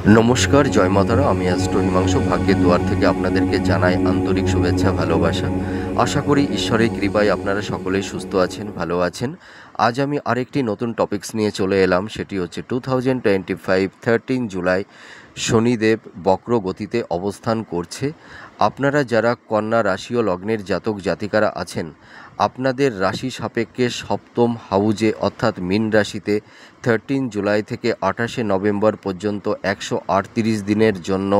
নমস্কার, জয় মাতারা। আমি অ্যাস্ট্রো হিমাংশু ভাগ্যের দুয়ার থেকে আপনাদেরকে জানাই আন্তরিক শুভেচ্ছা, ভালোবাসা। আশা করি ঈশ্বরের কৃপায় আপনারা সকলেই সুস্থ আছেন, ভালো আছেন। আজ আমি আরেকটি নতুন টপিকস নিয়ে চলে এলাম। সেটি হচ্ছে 2025 13 জুলাই শনিদেব বক্র গতিতে অবস্থান করছে। আপনারা যারা কন্যা রাশি ও লগ্নের জাতক জাতিকারা আছেন, আপনাদের রাশি সাপেক্ষে সপ্তম হাউজে অর্থাৎ মীন রাশিতে 13 জুলাই থেকে 28শে নভেম্বর পর্যন্ত 138 দিনের জন্য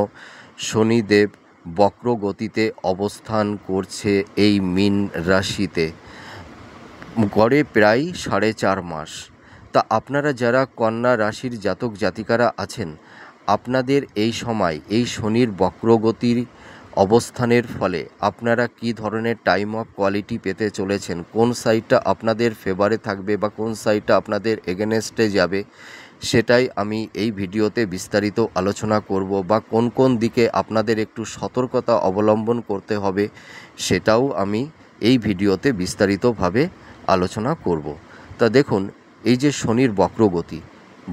শনিদেব বক্র গতিতে অবস্থান করছে এই মীন রাশিতে, গড়ে প্রায় 4.5 মাস। তা আপনারা যারা কন্যা রাশির জাতক জাতিকারা আছেন, আপনাদের এই সময় এই শনির বক্রগতির অবস্থানের ফলে আপনারা কি ধরনের টাইম অফ কোয়ালিটি পেতে চলেছেন, কোন সাইডটা আপনাদের ফেভারে থাকবে বা কোন সাইডটা আপনাদের এগেনস্টে যাবে, সেটাই আমি এই ভিডিওতে বিস্তারিত আলোচনা করব। বা কোন কোন দিকে আপনাদের একটু সতর্কতা অবলম্বন করতে হবে, সেটাও আমি এই ভিডিওতে বিস্তারিতভাবে আলোচনা করব। তা দেখুন, এই যে শনির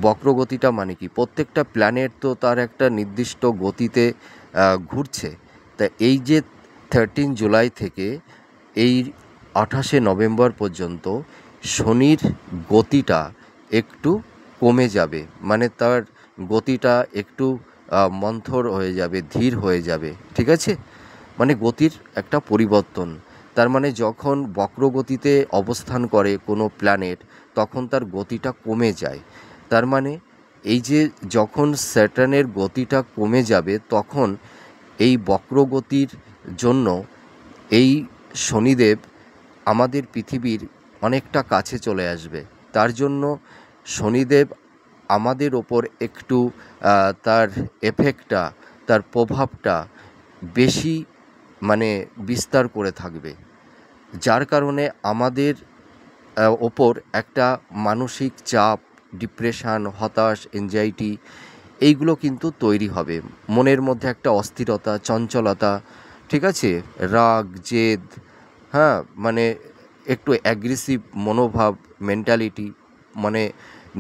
বক্রগতিটা মানে কি, প্রত্যেকটা প্ল্যানেট তো তার একটা নির্দিষ্ট গতিতে ঘুরছে। তা এই যে 13 জুলাই থেকে এই 28শে নভেম্বর পর্যন্ত শনির গতিটা একটু কমে যাবে, মানে তার গতিটা একটু মন্থর হয়ে যাবে, ধীর হয়ে যাবে, ঠিক আছে? মানে গতির একটা পরিবর্তন। তার মানে যখন বক্রগতিতে অবস্থান করে কোনো প্ল্যানেট, তখন তার গতিটা কমে যায়। তার মানে এই যে যখন স্যাটার্নের গতিটা কমে যাবে, তখন এই বক্রগতির জন্য এই শনিদেব আমাদের পৃথিবীর অনেকটা কাছে চলে আসবে। তার জন্য শনিদেব আমাদের ওপর একটু তার এফেক্টটা, তার প্রভাবটা বেশি মানে বিস্তার করে থাকবে, যার কারণে আমাদের ওপর একটা মানসিক চাপ, ডিপ্রেশন, হতাশ, এনজাইটি এইগুলো কিন্তু তৈরি হবে। মনের মধ্যে একটা অস্থিরতা, চঞ্চলতা, ঠিক আছে, রাগ, জেদ, হ্যাঁ, মানে একটু অ্যাগ্রেসিভ মনোভাব, মেন্টালিটি, মানে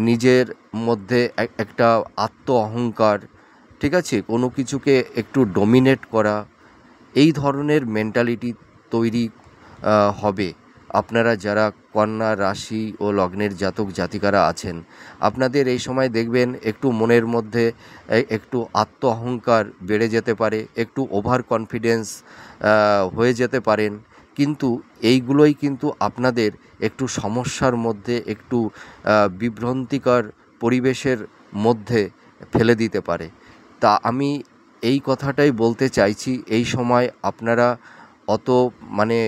নিজের মধ্যে একটা আত্ম অহংকার, ঠিক আছে, কোনো কিছুকে একটু ডমিনেট করা, এই ধরনের মেন্টালিটি তৈরি হবে। আপনারা যারা কন্যা রাশি ও লগ্নের জাতক জাতিকারা আছেন, আপনাদের এই সময় দেখবেন একটু মনের মধ্যে একটু আত্ম অহংকার বেড়ে যেতে পারে, একটু ওভার কনফিডেন্স হয়ে যেতে পারেন। কিন্তু এইগুলোই কিন্তু আপনাদের একটু সমস্যার মধ্যে, একটু বিভ্রান্তিকর পরিবেশের মধ্যে ফেলে দিতে পারে। তা আমি এই কথাটাই বলতে চাইছি, এই সময় আপনারা অত মানে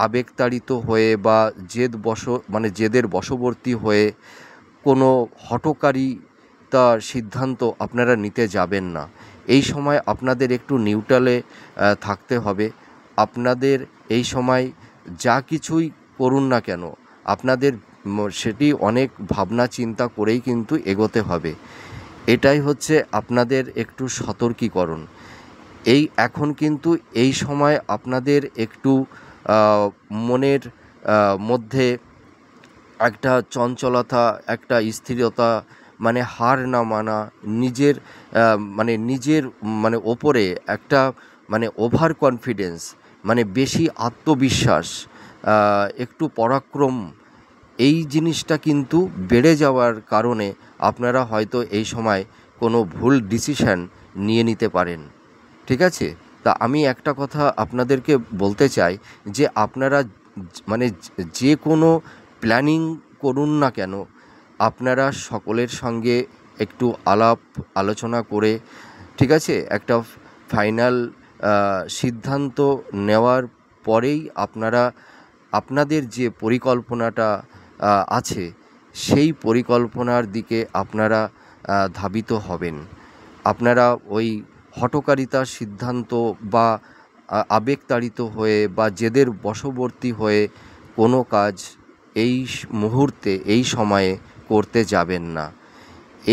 আবেগতাড়িত হয়ে বা জেদের বশবর্তী হয়ে কোনো হঠকারিতা সিদ্ধান্ত আপনারা নিতে যাবেন না। এই সময় আপনাদের একটু নিউট্রালে থাকতে হবে। আপনাদের এই সময় যা কিছুই করুন না কেন, আপনাদের সেটি অনেক ভাবনা চিন্তা করেই কিন্তু এগোতে হবে। এটাই হচ্ছে আপনাদের একটু সতর্কীকরণ। এখন কিন্তু এই সময় আপনাদের একটু মনের মধ্যে একটা চঞ্চলতা, একটা স্থিরতা, মানে হার না মানা, নিজের ওপরে একটা মানে ওভার কনফিডেন্স, মানে বেশি আত্মবিশ্বাস, একটু পরাক্রম, এই জিনিসটা কিন্তু বেড়ে যাওয়ার কারণে আপনারা হয়তো এই সময় কোনো ভুল ডিসিশন নিয়ে নিতে পারেন, ঠিক আছে? তা আমি একটা কথা আপনাদেরকে বলতে চাই যে আপনারা মানে যে কোনো প্ল্যানিং করুন না কেন, আপনারা সকলের সঙ্গে একটু আলাপ আলোচনা করে, ঠিক আছে, একটা ফাইনাল সিদ্ধান্ত নেওয়ার পরেই আপনারা আপনাদের যে পরিকল্পনাটা আছে, সেই পরিকল্পনার দিকে আপনারা ধাবিত হবেন। আপনারা ওই হঠকারিতার সিদ্ধান্ত বা আবেগতাড়িত হয়ে বা জেদের বশবর্তী হয়ে কোনো কাজ এই মুহূর্তে, এই সময়ে করতে যাবেন না।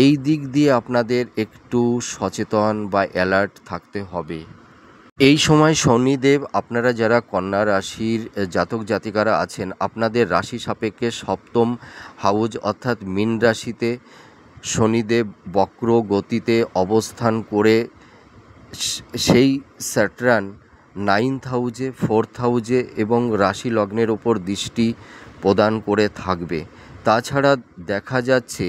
এই দিক দিয়ে আপনাদের একটু সচেতন বা অ্যালার্ট থাকতে হবে। এই সময় শনিদেব, আপনারা যারা কন্যা রাশির জাতক জাতিকারা আছেন, আপনাদের রাশি সাপেক্ষে সপ্তম হাউজ অর্থাৎ মীন রাশিতে শনিদেব বক্র গতিতে অবস্থান করে সেই স্যাটার্ন 9th হাউজে, 4th হাউজে এবং রাশি লগ্নের ওপর দৃষ্টি প্রদান করে থাকবে। তাছাড়া দেখা যাচ্ছে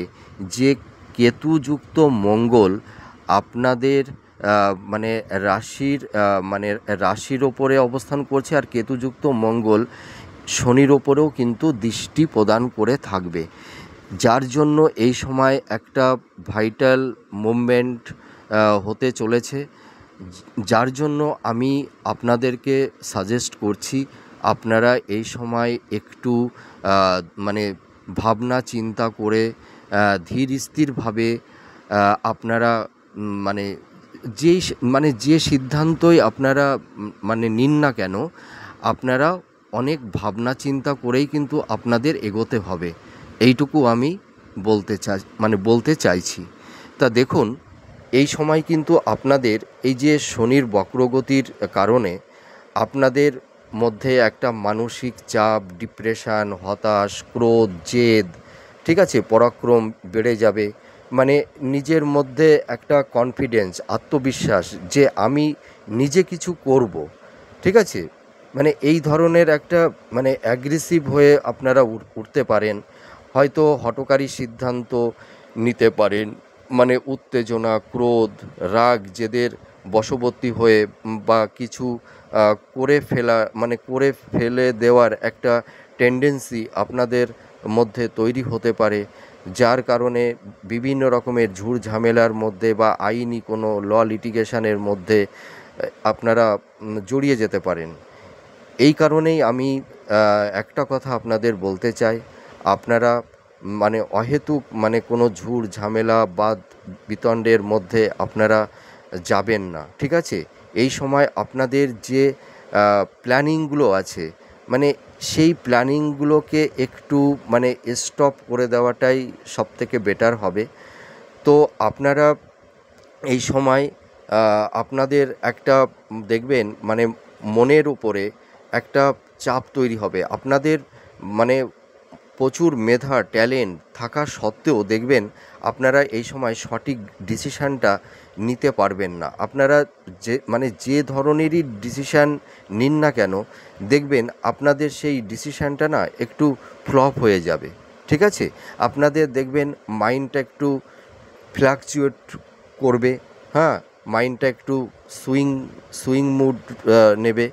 যে কেতুযুক্ত মঙ্গল আপনাদের মানে রাশির ওপরে অবস্থান করছে, আর কেতুযুক্ত মঙ্গল শনির ওপরেও কিন্তু দৃষ্টি প্রদান করে থাকবে, যার জন্য এই সময় একটা ভাইটাল মুভমেন্ট হতে চলেছে। যার জন্য আমি আপনাদেরকে সাজেস্ট করছি আপনারা এই সময় একটু মানে ভাবনা চিন্তা করে ধীর স্থিরভাবে আপনারা মানে যে সিদ্ধান্তই আপনারা নিন না কেন, আপনারা অনেক ভাবনা চিন্তা করেই কিন্তু আপনাদের এগোতে হবে, এইটুকু আমি বলতে চাইছি। তা দেখুন, এই সময় কিন্তু আপনাদের এই যে শনির বক্রগতির কারণে আপনাদের মধ্যে একটা মানসিক চাপ, ডিপ্রেশন, হতাশ, ক্রোধ, জেদ, ঠিক আছে, পরাক্রম বেড়ে যাবে। নিজের মধ্যে একটা কনফিডেন্স, আত্মবিশ্বাস যে আমি নিজে কিছু করব, ঠিক আছে, এই ধরনের একটা অ্যাগ্রেসিভ হয়ে আপনারা উঠতে পারেন। হয়তো হঠকারী সিদ্ধান্ত নিতে পারেন, উত্তেজনা, ক্রোধ, রাগ, জেদের বশবর্তী হয়ে বা কিছু করে ফেলে দেওয়ার একটা টেন্ডেন্সি আপনাদের মধ্যে তৈরি হতে পারে, যার কারণে বিভিন্ন রকমের ঝুট ঝামেলার মধ্যে বা আইনি কোনো লিটিগেশনের মধ্যে আপনারা জড়িয়ে যেতে পারেন। এই কারণেই আমি একটা কথা আপনাদের বলতে চাই, আপনারা অহেতুক কোনো ঝুট ঝামেলা বাদ বিতণ্ডের মধ্যে আপনারা যাবেন না, ঠিক আছে। এই সময় আপনাদের যে প্ল্যানিংগুলো আছে সেই প্ল্যানিংগুলোকে একটু স্টপ করে দেওয়াটাই সবথেকে বেটার হবে। তো আপনারা এই সময় আপনাদের একটা দেখবেন মনের উপরে একটা চাপ তৈরি হবে। আপনাদের প্রচুর মেধা, ট্যালেন্ট থাকা সত্ত্বেও দেখবেন আপনারা এই সময় সঠিক ডিসিশানটা নিতে পারবেন না। আপনারা যে ধরনেরই ডিসিশান নিন না কেন, দেখবেন আপনাদের সেই ডিসিশানটা না একটু ফ্লপ হয়ে যাবে, ঠিক আছে। আপনাদের দেখবেন মাইন্ডটা একটু ফ্লাকচুয়েট করবে, হ্যাঁ, মাইন্ডটা একটু সুইং মুড নেবে।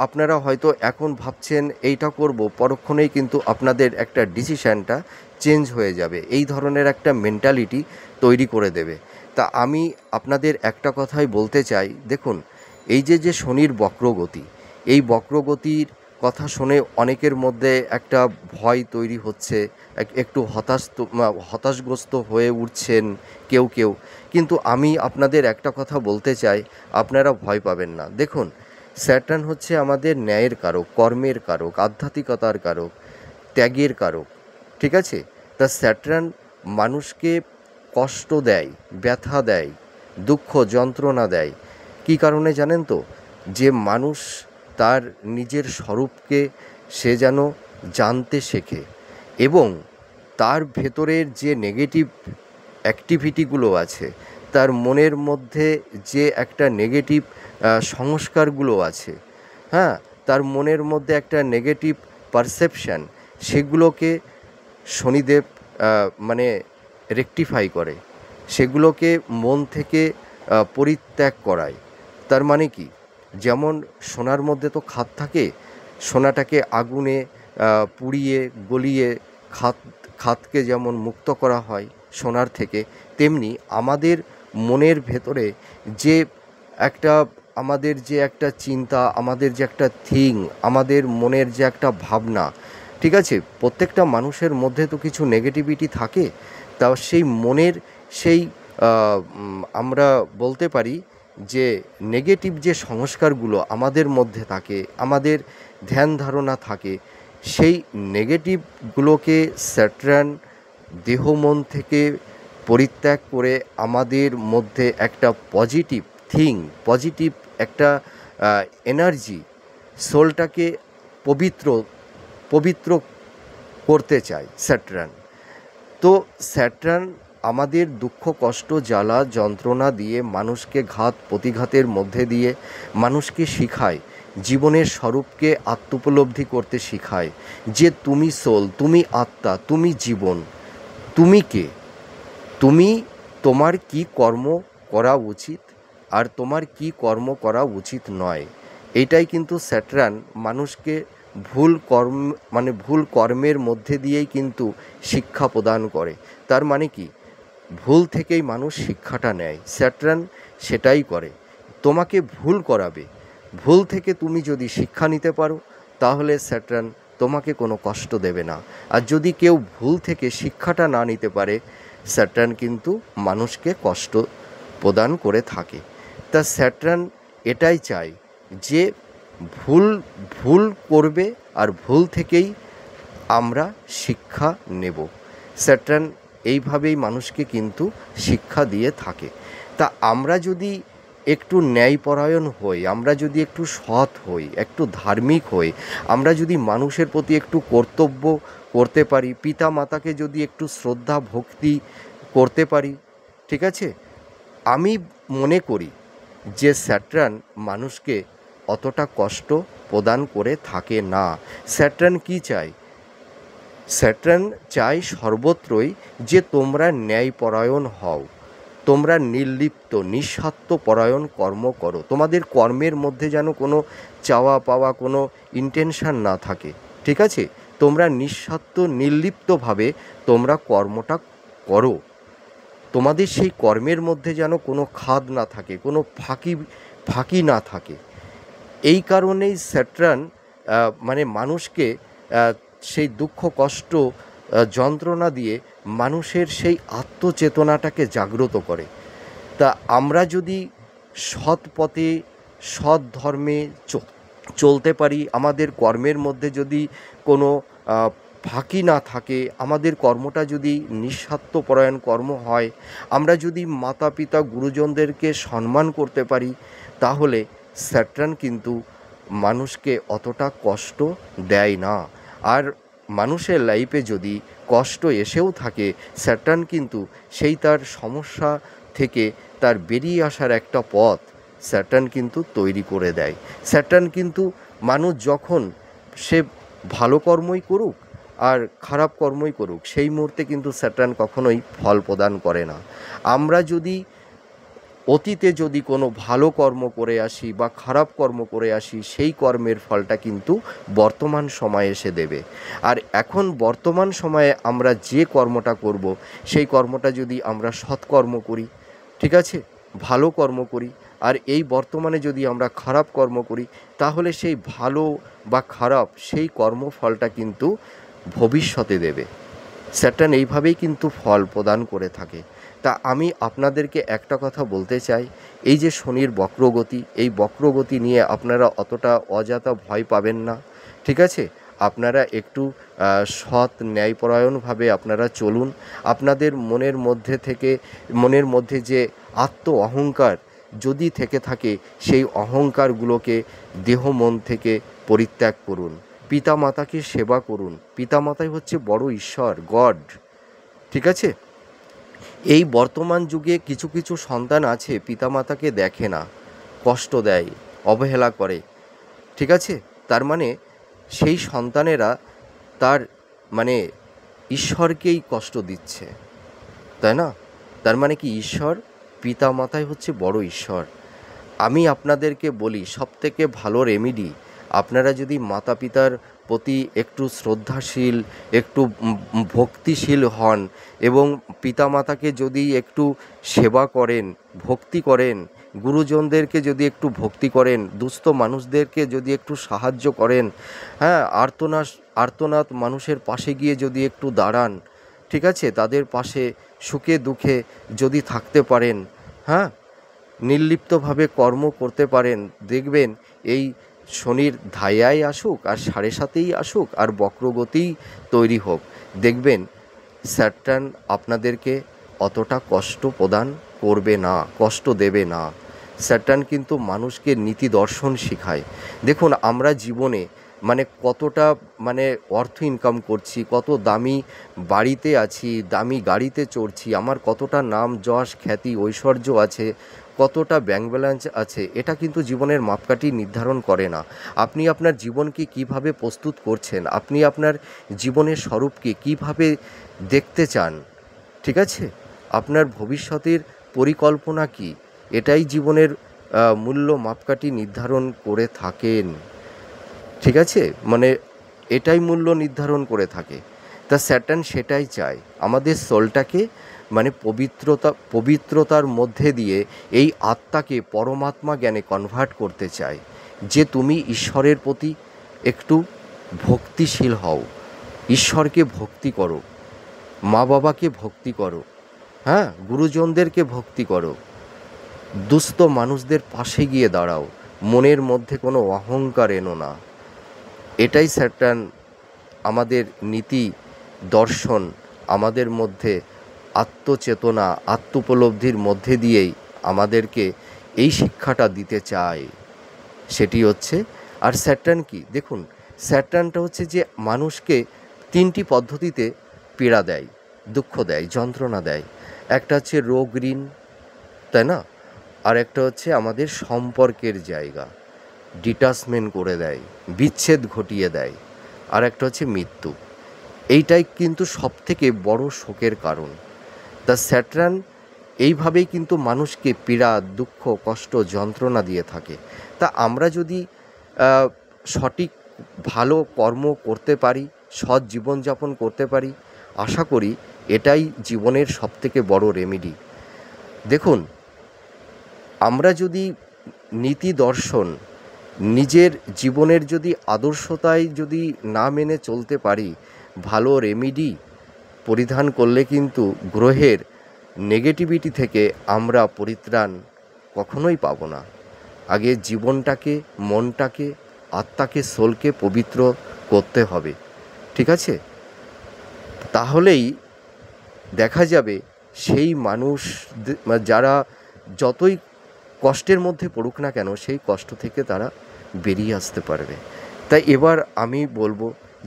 আপনারা হয়তো এখন ভাবছেন এইটা করব, পরক্ষণেই কিন্তু আপনাদের একটা ডিসিশানটা চেঞ্জ হয়ে যাবে, এই ধরনের একটা মেন্টালিটি তৈরি করে দেবে। তা আমি আপনাদের একটা কথাই বলতে চাই, দেখুন, এই যে শনির বক্রগতি, এই বক্রগতির কথা শুনে অনেকের মধ্যে একটা ভয় তৈরি হচ্ছে, একটু হতাশগ্রস্ত হয়ে উঠছেন কেউ। কিন্তু আমি আপনাদের একটা কথা বলতে চাই, আপনারা ভয় পাবেন না। দেখুন, স্যাটার্ন হচ্ছে আমাদের ন্যায়ের কারক, কর্মের কারক, আধ্যাত্মিকতার কারক, ত্যাগের কারক, ঠিক আছে। তা স্যাটার্ন মানুষকে কষ্ট দেয়, ব্যথা দেয়, দুঃখ যন্ত্রণা দেয়। কী কারণে জানেন তো? যে মানুষ তার নিজের স্বরূপকে সে যেন জানতে শেখে এবং তার ভেতরের যে নেগেটিভ অ্যাক্টিভিটিগুলো আছে, তার মনের মধ্যে যে একটা নেগেটিভ সংস্কারগুলো আছে, হ্যাঁ, তার মনের মধ্যে একটা নেগেটিভ পারসেপশান, সেগুলোকে শনিদেব রেকটিফাই করে, সেগুলোকে মন থেকে পরিত্যাগ করায়। তার কি, যেমন সোনার মধ্যে তো খাদ থাকে, সোনাটাকে আগুনে পুড়িয়ে গলিয়ে খাদকে যেমন মুক্ত করা হয় সোনার থেকে, তেমনি আমাদের মনের ভেতরে যে আমাদের যে একটা চিন্তা, আমাদের যে একটা আমাদের মনের যে একটা ভাবনা, ঠিক আছে, প্রত্যেকটা মানুষের মধ্যে তো কিছু নেগেটিভিটি থাকে। তা সেই মনের সেই আমরা বলতে পারি যে নেগেটিভ যে সংস্কারগুলো আমাদের মধ্যে থাকে, আমাদের ধ্যান ধারণা থাকে, সেই নেগেটিভগুলোকে স্যাটার্ন দেহ মন থেকে পরিত্যাগ করে আমাদের মধ্যে একটা পজিটিভ একটা এনার্জি, সোলটাকে পবিত্র করতে চায় স্যাটার্ন। তো স্যাটার্ন আমাদের দুঃখ কষ্ট জ্বালা যন্ত্রণা দিয়ে মানুষকে ঘাত প্রতিঘাতের মধ্যে দিয়ে মানুষকে শেখায়, জীবনের স্বরূপকে আত্মোপলব্ধি করতে শেখায় যে তুমি সোল, তুমি আত্মা, তুমি জীবন, তুমি কে, তুমি তোমার কি কর্ম করা উচিত আর তোমার কি কর্ম করা উচিত নয়। এটাই কিন্তু স্যাটার্ন মানুষকে ভুল কর্মের মধ্যে দিয়েই কিন্তু শিক্ষা প্রদান করে। তার মানে কি, ভুল থেকেই মানুষ শিক্ষাটা নেয়, স্যাটার্ন সেটাই করে, তোমাকে ভুল করাবে। ভুল থেকে তুমি যদি শিক্ষা নিতে পারো তাহলে স্যাটার্ন তোমাকে কোনো কষ্ট দেবে না। আর যদি কেউ ভুল থেকে শিক্ষাটা না নিতে পারে, স্যাটার্ন কিন্তু মানুষকে কষ্ট প্রদান করে থাকে। তা স্যাটার্ন এটাই চায় যে ভুল করবে আর ভুল থেকেই আমরা শিক্ষা নেব। স্যাটার্ন এইভাবেই মানুষকে কিন্তু শিক্ষা দিয়ে থাকে। তা আমরা যদি একটু ন্যায়পরায়ণ হই, আমরা যদি একটু সৎ হই, একটু ধার্মিক হই, আমরা যদি মানুষের প্রতি একটু কর্তব্য করতে পারি, পিতা মাতাকে যদি একটু শ্রদ্ধা ভক্তি করতে পারি, ঠিক আছে, আমি মনে করি যে স্যাটার্ন মানুষকে অতটা কষ্ট প্রদান করে থাকে না। স্যাটার্ন কী চায়? স্যাটার্ন চায় সর্বত্রই যে তোমরা ন্যায়পরায়ণ হও, তোমরা নির্লিপ্ত নিঃস্বার্থপরায়ণ কর্ম করো, তোমাদের কর্মের মধ্যে যেন কোনো চাওয়া পাওয়া কোনো ইন্টেনশন না থাকে, ঠিক আছে, তোমরা নিঃস্বার্থ নির্লিপ্তভাবে তোমরা কর্মটা করো, তোমাদের সেই কর্মের মধ্যে যেন কোনো খাদ না থাকে, কোনো ফাঁকি না থাকে। এই কারণেই স্যাটার্ন মানুষকে সেই দুঃখ কষ্ট যন্ত্রণা দিয়ে মানুষের সেই আত্মচেতনাটাকে জাগ্রত করে। তা আমরা যদি সৎ পথে সৎ ধর্মে চলতে পারি, আমাদের কর্মের মধ্যে যদি কোনো ফাঁকি না থাকে, আমাদের কর্মটা যদি নিঃস্বার্থপরায়ণ কর্ম হয়, আমরা যদি মাতা পিতা গুরুজনদেরকে সম্মান করতে পারি, তাহলে স্যাটার্ন কিন্তু মানুষকে অতটা কষ্ট দেয় না। আর মানুষের লাইফে যদি কষ্ট এসেও থাকে, স্যাটার্ন কিন্তু সেই তার সমস্যা থেকে তার বেরিয়ে আসার একটা পথ স্যাটার্ন কিন্তু তৈরি করে দেয়। স্যাটার্ন কিন্তু মানুষ যখন সে ভালো কর্মই করুক আর খারাপ কর্মই করুক, সেই মুহূর্তে কিন্তু স্যাটার্ন কখনোই ফল প্রদান করে না। আমরা যদি অতীতে যদি কোনো ভালো কর্ম করে আসি বা খারাপ কর্ম করে আসি, সেই কর্মের ফলটা কিন্তু বর্তমান সময়ে এসে দেবে। আর এখন বর্তমান সময়ে আমরা যে কর্মটা করব, সেই কর্মটা যদি আমরা সৎকর্ম করি, ঠিক আছে, ভালো কর্ম করি, আর এই বর্তমানে যদি আমরা খারাপ কর্ম করি, তাহলে সেই ভালো বা খারাপ সেই কর্মফলটা কিন্তু ভবিষ্যতে দেবে। স্যাটার্ন এইভাবেই কিন্তু ফল প্রদান করে থাকে। তা আমি আপনাদেরকে একটা কথা বলতে চাই, এই যে শনির বক্রগতি, এই বক্রগতি নিয়ে আপনারা অতটা অযথা ভয় পাবেন না, ঠিক আছে, আপনারা একটু সৎ ন্যায়পরায়ণভাবে আপনারা চলুন। আপনাদের মনের মধ্যে যে আত্ম অহংকার যদি থেকে থাকে, সেই অহংকারগুলোকে দেহ মন থেকে পরিত্যাগ করুন, পিতামাতাকে সেবা করুন। পিতামাতাই হচ্ছে বড় ঈশ্বর, গড, ঠিক আছে। এই বর্তমান যুগে কিছু কিছু সন্তান আছে পিতামাতাকে দেখে না, কষ্ট দেয়, অবহেলা করে, ঠিক আছে, তার মানে সেই সন্তানেরা তার ঈশ্বরকেই কষ্ট দিচ্ছে, তাই না? তার মানে কি, ঈশ্বর পিতামাতাই হচ্ছে বড় ঈশ্বর। আমি আপনাদেরকে বলি, সবথেকে ভালো রেমেডি, আপনারা যদি মাতা পিতার প্রতি একটু শ্রদ্ধাশীল, একটু ভক্তিশীল হন এবং পিতামাতাকে যদি একটু সেবা করেন, ভক্তি করেন, গুরুজনদেরকে যদি একটু ভক্তি করেন, দুস্থ মানুষদেরকে যদি একটু সাহায্য করেন, হ্যাঁ, আর্তনাদ মানুষের পাশে গিয়ে যদি একটু দাঁড়ান, ঠিক আছে, তাদের পাশে সুখে দুঃখে যদি থাকতে পারেন, হ্যাঁ, নির্লিপ্তভাবে কর্ম করতে পারেন, দেখবেন এই শনির ধাইয়াই আসুক আর 7.5 আসুক আর বক্রগতিই তৈরি হোক, দেখবেন স্যাটার্ন আপনাদেরকে অতটা কষ্ট প্রদান করবে না, কষ্ট দেবে না। স্যাটার্ন কিন্তু মানুষকে নীতি দর্শন শেখায়। দেখুন, আমরা জীবনে মানে কতটা মানে অর্থ ইনকাম করছি, কত দামি বাড়িতে আছি, দামি গাড়িতে চড়ছি, আমার কতটা নাম যশ খ্যাতি ঐশ্বর্য আছে, কতটা ব্যাংক ব্যালেন্স আছে, এটা কিন্তু জীবনের মাপকাঠি নির্ধারণ করে না। আপনি আপনার জীবনকে কিভাবে প্রস্তুত করছেন, আপনি আপনার জীবনের স্বরূপকে কিভাবে দেখতে চান, ঠিক আছে, আপনার ভবিষ্যতের পরিকল্পনা কি, এটাই জীবনের মূল্য মাপকাঠি নির্ধারণ করে থাকেন, ঠিক আছে, মানে এটাই মূল্য নির্ধারণ করে থাকে। তা স্যাটার্ন সেটাই চায়, আমাদের সোলটাকে মানে পবিত্রতার মধ্যে দিয়ে এই আত্মাকে পরমাত্মা জ্ঞানে কনভার্ট করতে চায়, যে তুমি ঈশ্বরের প্রতি একটু ভক্তিশীল হও, ঈশ্বরকে ভক্তি করো, মা বাবাকে ভক্তি করো, হ্যাঁ, গুরুজনদেরকে ভক্তি করো, দুস্থ মানুষদের পাশে গিয়ে দাঁড়াও, মনের মধ্যে কোনো অহংকার এনো না। এটাই স্যাটার্ন আমাদের নীতি দর্শন, আমাদের মধ্যে আত্মচেতনা আত্মোপলব্ধির মধ্যে দিয়েই আমাদেরকে এই শিক্ষাটা দিতে চায়, সেটি হচ্ছে। আর স্যাটার্ন কি দেখুন, স্যাটার্নটা হচ্ছে যে মানুষকে তিনটি পদ্ধতিতে পীড়া দেয়, দুঃখ দেয়, যন্ত্রণা দেয়। একটা হচ্ছে রোগ ঋণ, তাই না, আর একটা হচ্ছে আমাদের সম্পর্কের জায়গা, ডিটাচমেন্ট করে দেয়, বিচ্ছেদ ঘটিয়ে দেয়, আর একটা হচ্ছে মৃত্যু। এইটাই কিন্তু সবথেকে বড় শোকের কারণ। দ্য স্যাটার্ন এইভাবেই কিন্তু মানুষকে পীড়া দুঃখ কষ্ট যন্ত্রণা দিয়ে থাকে। তা আমরা যদি সঠিক ভালো কর্ম করতে পারি, সৎ জীবনযাপন করতে পারি, আশা করি এটাই জীবনের সবথেকে বড় রেমেডি। দেখুন, আমরা যদি নীতি দর্শন নিজের জীবনের যদি আদর্শতায় যদি না মেনে চলতে পারি, ভালো রেমেডি পরিধান করলে কিন্তু গ্রহের নেগেটিভিটি থেকে আমরা পরিত্রাণ কখনোই পাব না। আগে জীবনটাকে, মনটাকে, আত্মাকে, সোলকে পবিত্র করতে হবে, ঠিক আছে, তাহলেই দেখা যাবে সেই মানুষ যারা যতই কষ্টের মধ্যে পড়ুক না কেন, সেই কষ্ট থেকে তারা বেরিয়ে আসতে পারবে। তাই এবার আমি বলবো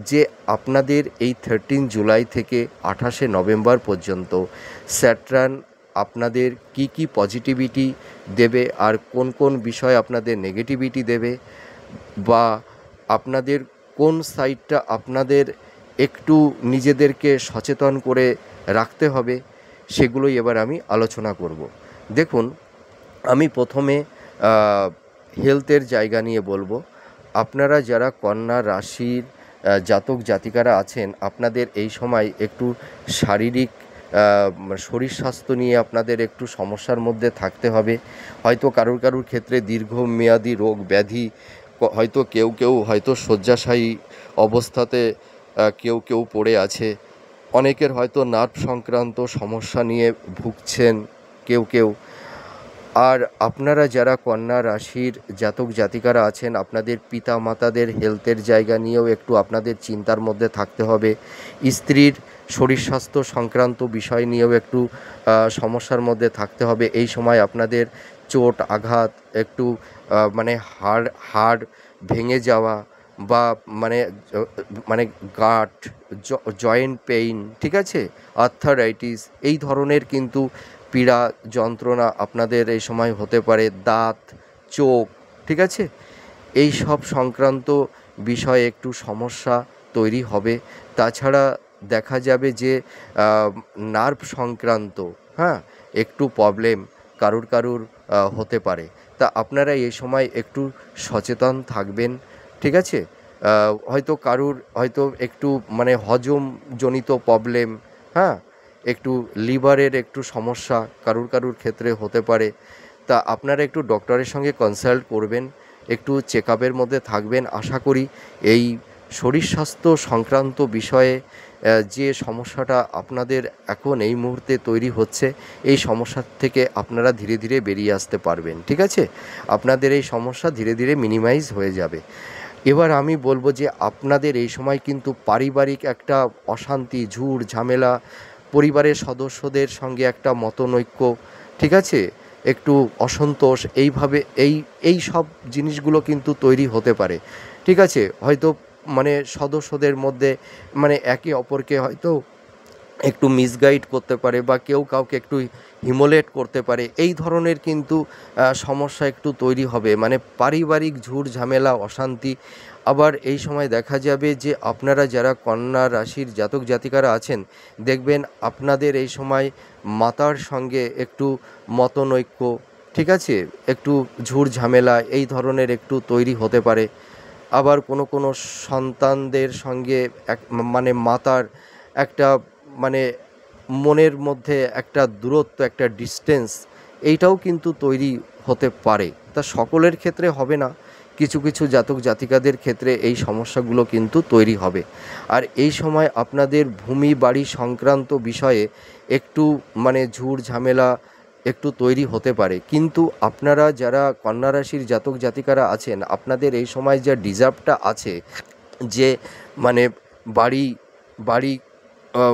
যে আপনাদের এই 13 জুলাই থেকে 28শে নভেম্বর পর্যন্ত স্যাটার্ন আপনাদের কি কি পজিটিভিটি দেবে আর কোন কোন বিষয় আপনাদের নেগেটিভিটি দেবে, বা আপনাদের কোন সাইডটা আপনাদের একটু নিজেদেরকে সচেতন করে রাখতে হবে, সেগুলোই এবার আমি আলোচনা করব। দেখুন, আমি প্রথমে হেলথের জায়গা নিয়ে বলবো। আপনারা যারা কন্যা রাশির জাতক জাতিকারা আছেন, আপনাদের এই সময় একটু শারীরিক শরীর স্বাস্থ্য নিয়ে আপনাদের একটু সমস্যার মধ্যে থাকতে হবে। হয়তো কারুর ক্ষেত্রে দীর্ঘমেয়াদী রোগ ব্যাধি, হয়তো কেউ হয়তো শয্যাশায়ী অবস্থাতে কেউ পড়ে আছে, অনেকের হয়তো নার্ভ সংক্রান্ত সমস্যা নিয়ে ভুগছেন কেউ। আর আপনারা যারা কন্যা রাশির জাতক জাতিকারা আছেন, আপনাদের পিতা মাতাদের হেলথের জায়গা নিয়েও একটু আপনাদের চিন্তার মধ্যে থাকতে হবে। স্ত্রীর শরীর স্বাস্থ্য সংক্রান্ত বিষয় নিয়েও একটু সমস্যার মধ্যে থাকতে হবে। এই সময় আপনাদের চোট আঘাত, একটু মানে হাড় ভেঙে যাওয়া, বা মানে গাঁট জয়েন্ট পেইন, ঠিক আছে, আর্থারাইটিস, এই ধরনের কিন্তু পীড়া যন্ত্রণা আপনাদের এই সময় হতে পারে। দাঁত, চোখ, ঠিক আছে, এই সব সংক্রান্ত বিষয়ে একটু সমস্যা তৈরি হবে। তাছাড়া দেখা যাবে যে নার্ভ সংক্রান্ত, হ্যাঁ, একটু প্রবলেম কারুর হতে পারে। তা আপনারা এই সময় একটু সচেতন থাকবেন, ঠিক আছে। হয়তো একটু মানে হজমজনিত প্রবলেম, হ্যাঁ, একটু লিভারের একটু সমস্যা কারুর ক্ষেত্রে হতে পারে। তা আপনারা একটু ডক্টরের সঙ্গে কনসাল্ট করবেন, একটু চেক আপের মধ্যে থাকবেন। আশা করি এই শরীর স্বাস্থ্য সংক্রান্ত বিষয়ে যে সমস্যাটা আপনাদের এখন এই মুহূর্তে তৈরি হচ্ছে, এই সমস্যার থেকে আপনারা ধীরে ধীরে বেরিয়ে আসতে পারবেন, ঠিক আছে, আপনাদের এই সমস্যা ধীরে ধীরে মিনিমাইজ হয়ে যাবে। এবার আমি বলবো যে আপনাদের এই সময় কিন্তু পারিবারিক একটা অশান্তি, ঝুট ঝামেলা, পরিবারের সদস্যদের সঙ্গে একটা মতনৈক্য, ঠিক আছে, একটু অসন্তোষ, এইভাবে এই সব জিনিসগুলো কিন্তু তৈরি হতে পারে, ঠিক আছে? হয়তো মানে সদস্যদের মধ্যে মানে একে অপরকে হয়তো একটু মিসগাইড করতে পারে বা কেউ কাউকে একটু হিমোলেট করতে পারে। এই ধরনের কিন্তু সমস্যা একটু তৈরি হবে। মানে পারিবারিক ঝুট ঝামেলা, অশান্তি। আবার এই সময় দেখা যাবে যে আপনারা যারা কন্যা রাশির জাতক জাতিকারা আছেন, দেখবেন আপনাদের এই সময় মাতার সঙ্গে একটু মতনৈক্য, ঠিক আছে? একটু ঝুট ঝামেলা এই ধরনের একটু তৈরি হতে পারে। আবার কোনো সন্তানদের সঙ্গে মানে মাতার একটা মানে মনের মধ্যে একটা দূরত্ব, একটা ডিসটেন্স, এইটাও কিন্তু তৈরি হতে পারে। তা সকলের ক্ষেত্রে হবে না, কিছু কিছু জাতক জাতিকাদের ক্ষেত্রে এই সমস্যাগুলো কিন্তু তৈরি হবে। আর এই সময় আপনাদের ভূমি বাড়ি সংক্রান্ত বিষয়ে একটু মানে ঝুট ঝামেলা একটু তৈরি হতে পারে। কিন্তু আপনারা যারা কন্যা রাশির জাতক জাতিকারা আছেন, আপনাদের এই সময় যা ডিজার্ভটা আছে, যে মানে বাড়ি বাড়ি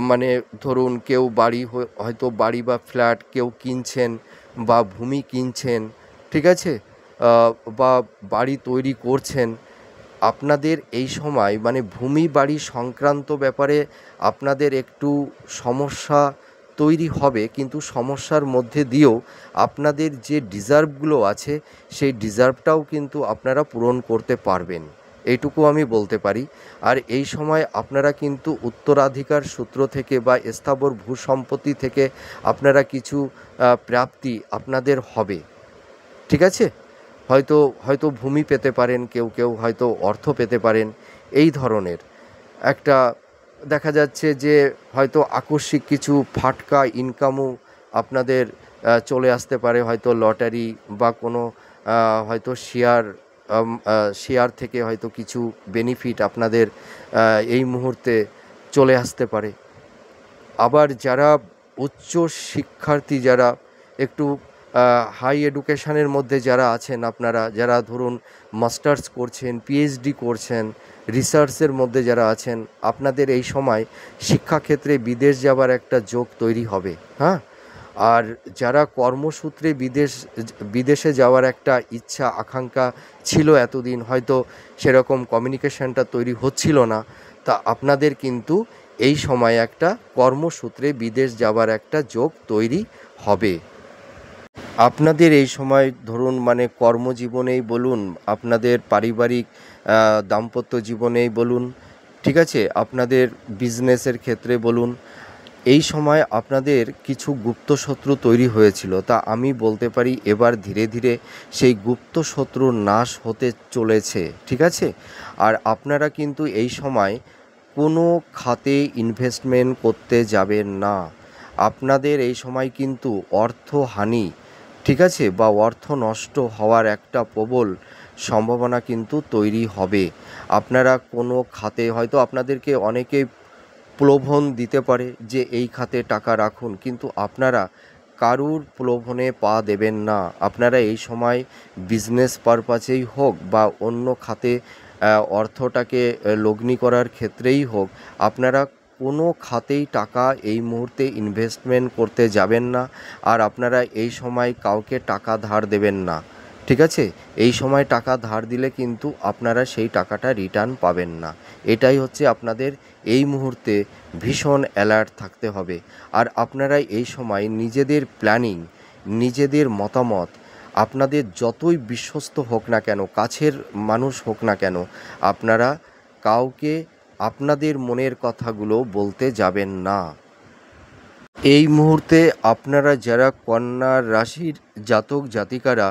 মানে ধরুন কেউ বাড়ি হয়তো বাড়ি বা ফ্ল্যাট কেউ কিনছেন বা ভূমি কিনছেন, ঠিক আছে? বা বাড়ি তৈরি করছেন। আপনাদের এই সময় মানে ভূমি বাড়ি সংক্রান্ত ব্যাপারে আপনাদের একটু সমস্যা তৈরি হবে, কিন্তু সমস্যার মধ্যে দিয়েও আপনাদের যে ডিজার্ভগুলো আছে সেই ডিজার্ভটাও কিন্তু আপনারা পূরণ করতে পারবেন, এইটুকু আমি বলতে পারি। আর এই সময় আপনারা কিন্তু উত্তরাধিকার সূত্র থেকে বা স্থাবর ভূসম্পত্তি থেকে আপনারা কিছু প্রাপ্তি আপনাদের হবে, ঠিক আছে? হয়তো হয়তো ভূমি পেতে পারেন, কেউ কেউ হয়তো অর্থ পেতে পারেন। এই ধরনের একটা দেখা যাচ্ছে যে হয়তো আকস্মিক কিছু ফাটকা ইনকামও আপনাদের চলে আসতে পারে, হয়তো লটারি বা কোনো হয়তো শেয়ার থেকে হয়তো কিছু বেনিফিট আপনাদের এই মুহূর্তে চলে আসতে পারে। আবার যারা উচ্চ শিক্ষার্থী, যারা একটু হাই এডুকেশনের মধ্যে যারা আছেন, আপনারা যারা ধরুন মাস্টার্স করছেন, পিএইচডি করছেন, রিসার্চের মধ্যে যারা আছেন, আপনাদের এই সময় শিক্ষাক্ষেত্রে বিদেশ যাবার একটা যোগ তৈরি হবে, হ্যাঁ? আর যারা কর্মসূত্রে বিদেশে যাওয়ার একটা ইচ্ছা আকাঙ্ক্ষা ছিল এতদিন, হয়তো সেরকম কমিউনিকেশনটা তৈরি হচ্ছিল না, তা আপনাদের কিন্তু এই সময় একটা কর্মসূত্রে বিদেশ যাওয়ার একটা যোগ তৈরি হবে। আপনাদের এই সময় ধরুন মানে কর্মজীবনেই বলুন, আপনাদের পারিবারিক দাম্পত্য জীবনেই বলুন, ঠিক আছে? আপনাদের বিজনেসের ক্ষেত্রে বলুন, এই সময় আপনাদের কিছু গুপ্ত শত্রু তৈরি হয়েছিল, তা আমি বলতে পারি এবার ধীরে ধীরে সেই গুপ্ত শত্রুর নাশ হতে চলেছে, ঠিক আছে? আর আপনারা কিন্তু এই সময় কোনো খাতে ইনভেস্টমেন্ট করতে যাবেন না। আপনাদের এই সময় কিন্তু অর্থহানি, ঠিক আছে, বা অর্থ নষ্ট হওয়ার একটা প্রবল সম্ভাবনা কিন্তু তৈরি হবে। আপনারা কোনো খাতে হয়তো আপনাদেরকে অনেকে প্রলোভন দিতে পারে যে এই খাতে টাকা রাখুন, কিন্তু আপনারা কারুর প্রলোভনে পা দেবেন না। আপনারা এই সময় বিজনেস পারপাসেই হোক বা অন্য খাতে অর্থটাকে লগ্নি করার ক্ষেত্রেই হোক, আপনারা কোনো খাতেই টাকা এই মুহূর্তে ইনভেস্টমেন্ট করতে যাবেন না। আর আপনারা এই সময় কাউকে টাকা ধার দেবেন না, ঠিক আছে? এই সময় টাকা ধার দিলে কিন্তু আপনারা সেই টাকাটা রিটার্ন পাবেন না। এটাই হচ্ছে আপনাদের এই মুহূর্তে ভীষণ অ্যালার্ট থাকতে হবে। আর আপনারা এই সময় নিজেদের প্ল্যানিং, নিজেদের মতামত, আপনাদের যতই বিশ্বস্ত হোক না কেন, কাছের মানুষ হোক না কেন, আপনারা কাউকে আপনাদের মনের কথাগুলো বলতে যাবেন না। এই মুহূর্তে আপনারা যারা কন্যা রাশির জাতক জাতিকারা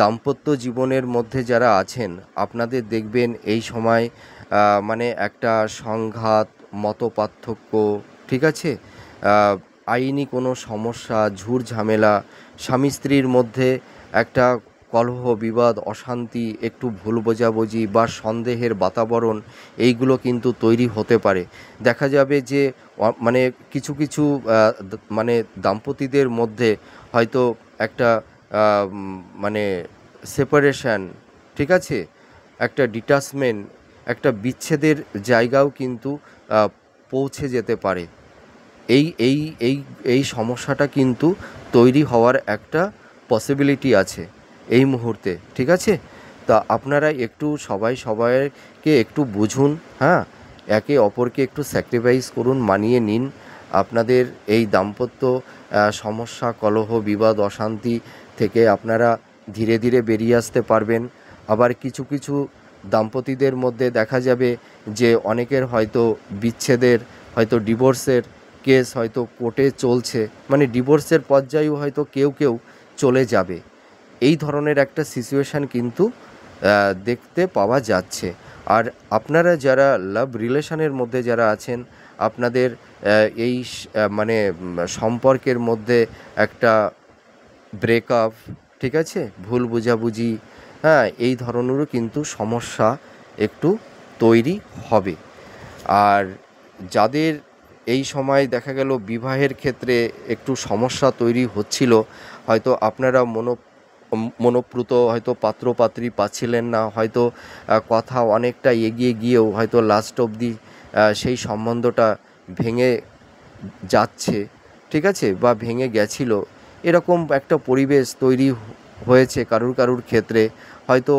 দাম্পত্য জীবনের মধ্যে যারা আছেন, আপনাদের দেখবেন এই সময় মানে একটা সংঘাত, মতপার্থক্য, ঠিক আছে? আইনি কোনো সমস্যা, ঝুট ঝামেলা, স্বামী স্ত্রীর মধ্যে একটা কলহ বিবাদ, অশান্তি, একটু ভুল বোঝাবুঝি বা সন্দেহের বাতাবরণ, এইগুলো কিন্তু তৈরি হতে পারে। দেখা যাবে যে মানে কিছু কিছু মানে দাম্পতিদের মধ্যে হয়তো একটা মানে সেপারেশন, ঠিক আছে, একটা ডিটাচমেন্ট, একটা বিচ্ছেদের জায়গাও কিন্তু পৌঁছে যেতে পারে। এই এই এই এই সমস্যাটা কিন্তু তৈরি হওয়ার একটা পসিবিলিটি আছে এই মুহূর্তে, ঠিক আছে? তা আপনারা একটু সবাই সবাইকে একটু বুঝুন, হ্যাঁ, একে অপরকে একটু স্যাক্রিফাইস করুন, মানিয়ে নিন। আপনাদের এই দাম্পত্য সমস্যা, কলহ, বিবাদ, অশান্তি থেকে আপনারা ধীরে ধীরে বেরিয়ে আসতে পারবেন। আবার কিছু কিছু দাম্পতিদের মধ্যে দেখা যাবে যে অনেকের হয়তো বিচ্ছেদের, হয়তো ডিভোর্সের কেস হয়তো কোর্টে চলছে, মানে ডিভোর্সের পর্যায়েও হয়তো কেউ কেউ চলে যাবে। এই ধরনের একটা সিচুয়েশান কিন্তু দেখতে পাওয়া যাচ্ছে। আর আপনারা যারা লাভ রিলেশনের মধ্যে যারা আছেন, আপনাদের মানে সম্পর্কের মধ্যে একটা ব্রেকআপ, ঠিক আছে, ভুল বোঝাবুঝি, হ্যাঁ, এই ধরনেরও কিন্তু সমস্যা একটু তৈরি হবে। আর যাদের এই সময় দেখা গেল বিবাহের ক্ষেত্রে একটু সমস্যা তৈরি হচ্ছিল, হয়তো আপনারা মনোপ্রুত হয়তো পাত্রপাত্রী পাচ্ছিলেন না, হয়তো কথা অনেকটা এগিয়ে গিয়েও হয়তো লাস্ট অবধি সেই সম্বন্ধটা ভেঙে যাচ্ছে, ঠিক আছে, বা ভেঙে গেছিল, এরকম একটা পরিবেশ তৈরি হয়েছে কারুর কারুর ক্ষেত্রে। হয়তো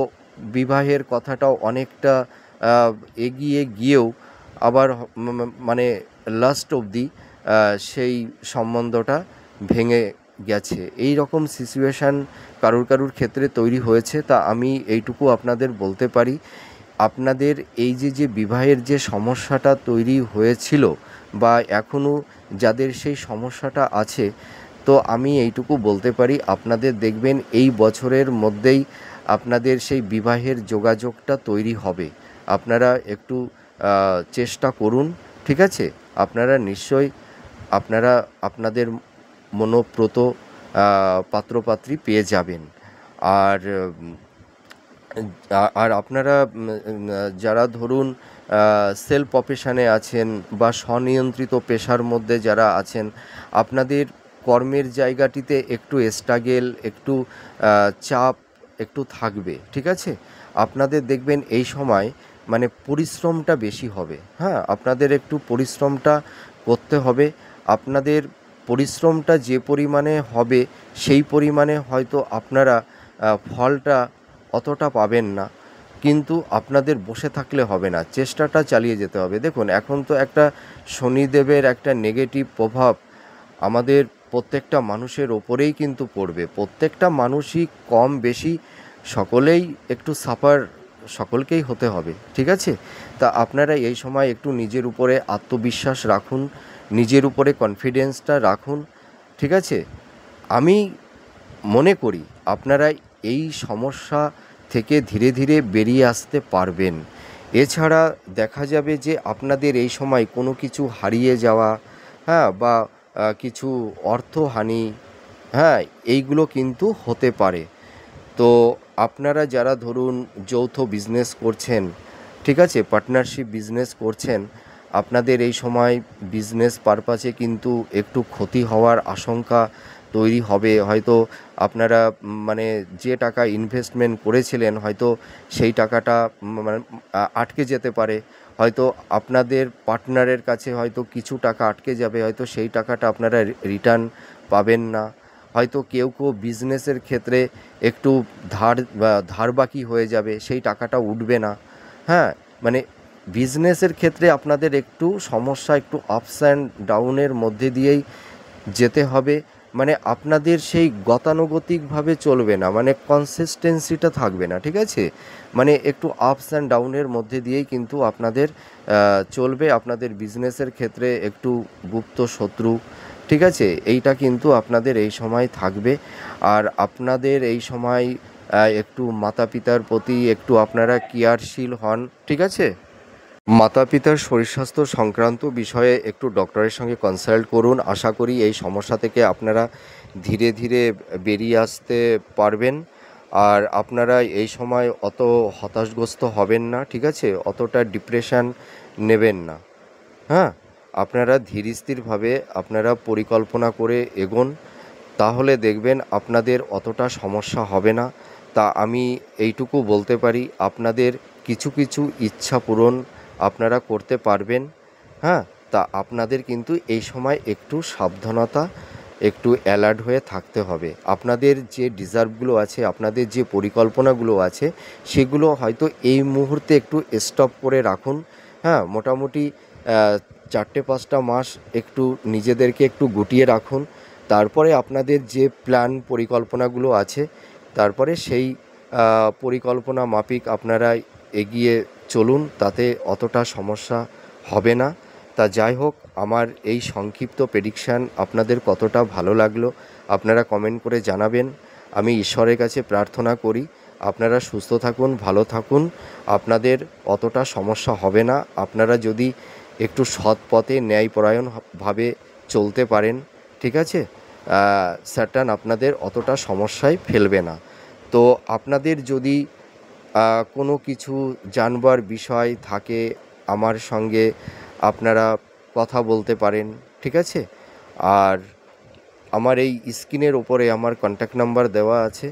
বিবাহের কথাটাও অনেকটা এগিয়ে গিয়েও আবার মানে লাস্ট অবধি সেই সম্বন্ধটা ভেঙে গেছে। এই রকম সিচুয়েশান কারুর কারুর ক্ষেত্রে তৈরি হয়েছে। তা আমি এইটুকু আপনাদের বলতে পারি, আপনাদের এই যে বিবাহের যে সমস্যাটা তৈরি হয়েছিল বা এখনও যাদের সেই সমস্যাটা আছে, তো আমি এইটুকু বলতে পারি, আপনাদের দেখবেন এই বছরের মধ্যেই আপনাদের সেই বিবাহের যোগাযোগটা তৈরি হবে। আপনারা একটু চেষ্টা করুন, ঠিক আছে? আপনারা নিশ্চয়ই আপনাদের মনোপ্রত পাত্রপাত্রী পেয়ে যাবেন। আর আপনারা যারা ধরুন সেলফ প্রফেশনে আছেন বা স্বনিয়ন্ত্রিত পেশার মধ্যে যারা আছেন, আপনাদের কর্মের জায়গাটিতে একটু স্ট্রাগেল, একটু চাপ একটু থাকবে, ঠিক আছে? আপনাদের দেখবেন এই সময় মানে পরিশ্রমটা বেশি হবে, হ্যাঁ, আপনাদের একটু পরিশ্রমটা করতে হবে। আপনাদের পরিশ্রমটা যে পরিমাণে হবে সেই পরিমাণে হয়তো আপনারা ফলটা অতটা পাবেন না, কিন্তু আপনাদের বসে থাকলে হবে না, চেষ্টাটা চালিয়ে যেতে হবে। দেখুন, এখন তো একটা শনিদেবের একটা নেগেটিভ প্রভাব আমাদের প্রত্যেকটা মানুষের ওপরেই কিন্তু পড়বে। প্রত্যেকটা মানুষই কম বেশি সকলেই একটু সাফার সকলকেই হতে হবে, ঠিক আছে? তা আপনারা এই সময় একটু নিজের উপরে আত্মবিশ্বাস রাখুন, নিজের উপরে কনফিডেন্সটা রাখুন, ঠিক আছে? আমি মনে করি আপনারা এই সমস্যা থেকে ধীরে ধীরে বেরিয়ে আসতে পারবেন। এছাড়া দেখা যাবে যে আপনাদের এই সময় কোনো কিছু হারিয়ে যাওয়া, হ্যাঁ, বা কিছু অর্থহানি, হ্যাঁ, এইগুলো কিন্তু হতে পারে। তো আপনারা যারা ধরুন যৌথ বিজনেস করছেন, ঠিক আছে, পার্টনারশিপ বিজনেস করছেন, আপনাদের এই সময় বিজনেস পারপাসে কিন্তু একটু ক্ষতি হওয়ার আশঙ্কা তৈরি হবে। হয়তো আপনারা মানে যে টাকা ইনভেস্টমেন্ট করেছিলেন হয়তো সেই টাকাটা মানে আটকে যেতে পারে। হয়তো আপনাদের পার্টনারের কাছে হয়তো কিছু টাকা আটকে যাবে, হয়তো সেই টাকাটা আপনারা রিটার্ন পাবেন না। হয়তো কেউ কেউ বিজনেসের ক্ষেত্রে একটু ধার বাকি হয়ে যাবে, সেই টাকাটা উঠবে না, হ্যাঁ, মানে বিজনেসের ক্ষেত্রে আপনাদের একটু সমস্যা, একটু আপস অ্যান্ড ডাউনের মধ্যে দিয়েই যেতে হবে। মানে আপনাদের সেই গতানুগতিকভাবে চলবে না, মানে কনসিস্টেন্সিটা থাকবে না, ঠিক আছে? মানে একটু আপস অ্যান্ড ডাউনের মধ্যে দিয়েই কিন্তু আপনাদের চলবে। আপনাদের বিজনেসের ক্ষেত্রে একটু গুপ্ত শত্রু, ঠিক আছে, এইটা কিন্তু আপনাদের এই সময় থাকবে। আর আপনাদের এই সময় একটু মাতা পিতার প্রতি একটু আপনারা কেয়ারশীল হন, ঠিক আছে? মাতা পিতার শরীর স্বাস্থ্য সংক্রান্ত বিষয়ে একটু ডক্টরের সঙ্গে কনসাল্ট করুন। আশা করি এই সমস্যা থেকে আপনারা ধীরে ধীরে বেরিয়ে আসতে পারবেন। আর আপনারা এই সময় অত হতাশগ্রস্ত হবেন না, ঠিক আছে, অতটা ডিপ্রেশন নেবেন না, হ্যাঁ, আপনারা ধীর স্থিরভাবে আপনারা পরিকল্পনা করে এগোন, তাহলে দেখবেন আপনাদের অতটা সমস্যা হবে না। তা আমি এইটুকু বলতে পারি, আপনাদের কিছু কিছু ইচ্ছা পূরণ আপনারা করতে পারবেন, হ্যাঁ। তা আপনাদের কিন্তু এই সময় একটু সাবধানতা একটু অ্যালার্ট হয়ে থাকতে হবে। আপনাদের যে ডিজার্ভগুলো আছে, আপনাদের যে পরিকল্পনাগুলো আছে, সেগুলো হয়তো এই মুহূর্তে একটু স্টপ করে রাখুন। হ্যাঁ, মোটামুটি 4-5টা মাস একটু নিজেদেরকে একটু গুটিয়ে রাখুন। তারপরে আপনাদের যে প্ল্যান পরিকল্পনাগুলো আছে, তারপরে সেই পরিকল্পনা মাফিক আপনারা এগিয়ে চলুন, তাতে অতটা সমস্যা হবে না। তা যাই হোক, আমার এই সংক্ষিপ্ত প্রেডিকশান আপনাদের কতটা ভালো লাগলো আপনারা কমেন্ট করে জানাবেন। আমি ঈশ্বরের কাছে প্রার্থনা করি আপনারা সুস্থ থাকুন, ভালো থাকুন, আপনাদের অতটা সমস্যা হবে না। আপনারা যদি একটু সৎ পথে ন্যায়পরায়ণভাবে চলতে পারেন, ঠিক আছে, স্যাটার্ন আপনাদের অতটা সমস্যায় ফেলবে না। তো আপনাদের যদি কোনো কিছু জানবার বিষয় থাকে, আমার সঙ্গে আপনারা কথা বলতে পারেন, ঠিক আছে। আর আমার এই স্ক্রিনের ওপরে আমার কন্ট্যাক্ট নাম্বার দেওয়া আছে।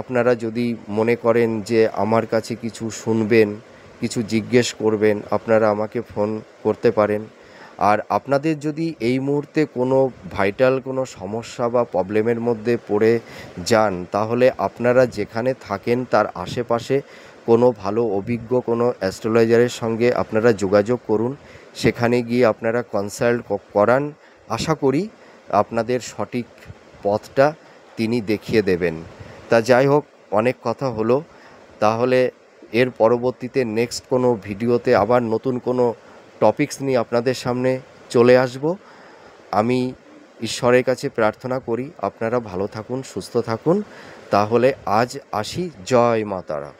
আপনারা যদি মনে করেন যে আমার কাছে কিছু শুনবেন, কিছু জিজ্ঞেস করবেন, আপনারা আমাকে ফোন করতে পারেন। আর আপনাদের যদি এই মুহূর্তে কোনো ভাইটাল কোনো সমস্যা বা প্রবলেমের মধ্যে পড়ে যান, তাহলে আপনারা যেখানে থাকেন তার আশেপাশে কোনো ভালো অভিজ্ঞ কোনো অ্যাস্ট্রোলজারের সঙ্গে আপনারা যোগাযোগ করুন। সেখানে গিয়ে আপনারা কনসাল্ট করান। আশা করি আপনাদের সঠিক পথটা তিনি দেখিয়ে দেবেন। তা যাই হোক, অনেক কথা হলো। তাহলে এর পরবর্তীতে নেক্সট কোনো ভিডিওতে আবার নতুন কোনো টপিকস নিয়ে আপনাদের সামনে চলে আসব। আমি ঈশ্বরের কাছে প্রার্থনা করি আপনারা ভালো থাকুন, সুস্থ থাকুন। তাহলে আজ আসি। জয় মা তারা।